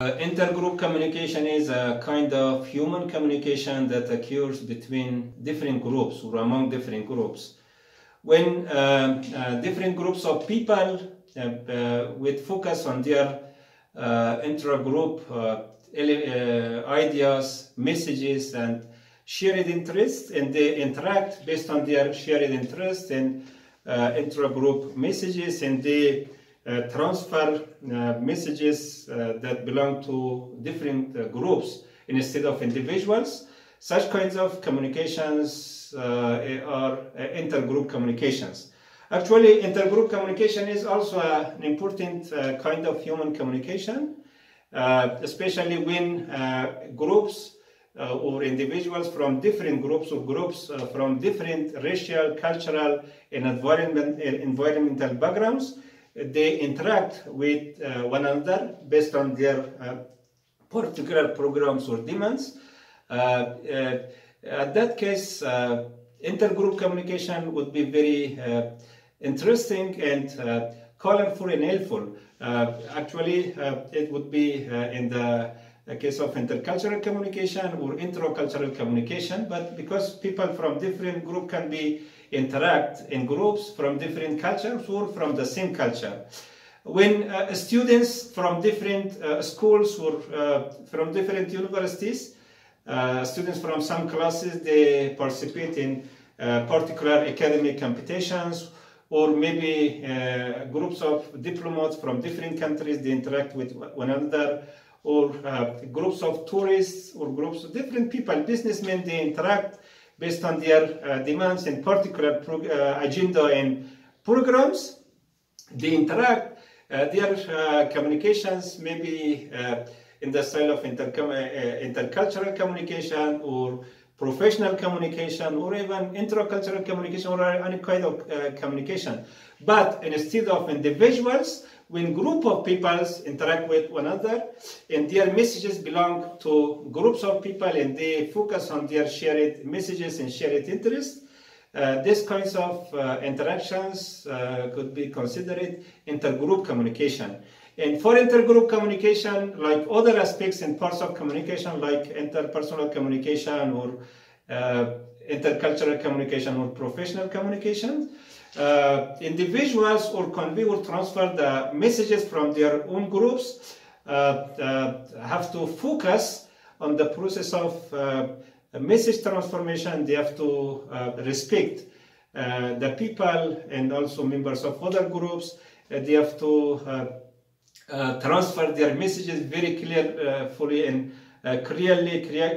Intergroup communication is a kind of human communication that occurs between different groups or among different groups. When different groups of people with focus on their intergroup ideas, messages, and shared interests, and they interact based on their shared interests and intergroup messages, and they transfer messages that belong to different groups instead of individuals. Such kinds of communications are intergroup communications. Actually, intergroup communication is also an important kind of human communication, especially when groups or individuals from different groups or groups from different racial, cultural, and environmental backgrounds, they interact with one another based on their particular programs or demands. At that case, intergroup communication would be very interesting and colorful and helpful. Actually, it would be in the case of intercultural communication or intercultural communication, but because people from different groups can interact in groups from different cultures or from the same culture. When students from different schools or from different universities, students from some classes, they participate in particular academic competitions, or maybe groups of diplomats from different countries, they interact with one another, or groups of tourists or groups of different people, businessmen, they interact based on their demands and particular agenda and programs. They interact, their communications may be in the style of intercultural communication or professional communication or even intercultural communication or any kind of communication. But instead of individuals, when group of people interact with one another and their messages belong to groups of people and they focus on their shared messages and shared interests, these kinds of interactions could be considered intergroup communication. And for intergroup communication, like other aspects and parts of communication, like interpersonal communication or intercultural communication or professional communication, individuals or convey or transfer the messages from their own groups have to focus on the process of message transformation. They have to respect the people and also members of other groups. They have to transfer their messages very clearly and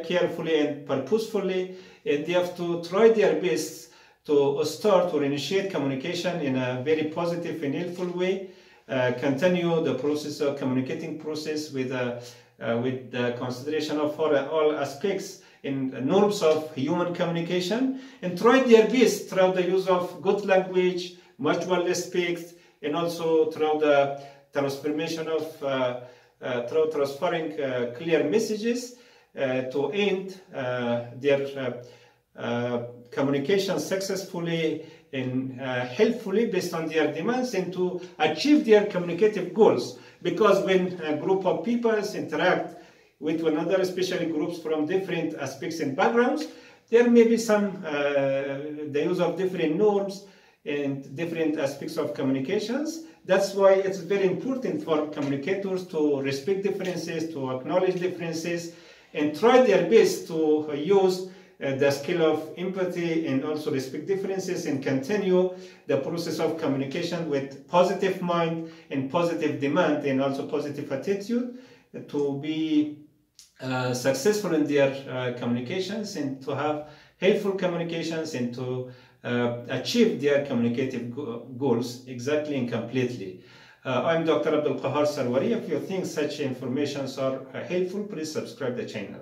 carefully and purposefully, and they have to try their best to start or initiate communication in a very positive and helpful way, continue the process of communicating process with the consideration of all aspects and norms of human communication, and try their best through the use of good language, mutual respect, and also through the transformation of through transferring clear messages to end their communication successfully and helpfully based on their demands and to achieve their communicative goals. Because when a group of people interact with one another, especially groups from different aspects and backgrounds, there may be some the use of different norms and different aspects of communications. That's why it's very important for communicators to respect differences, to acknowledge differences, and try their best to use the skill of empathy and also respect differences and continue the process of communication with positive mind and positive demand and also positive attitude to be successful in their communications and to have helpful communications and to achieve their communicative goals exactly and completely. I'm Dr. Abdul Qahar Sarwari. If you think such informations are helpful, please subscribe the channel.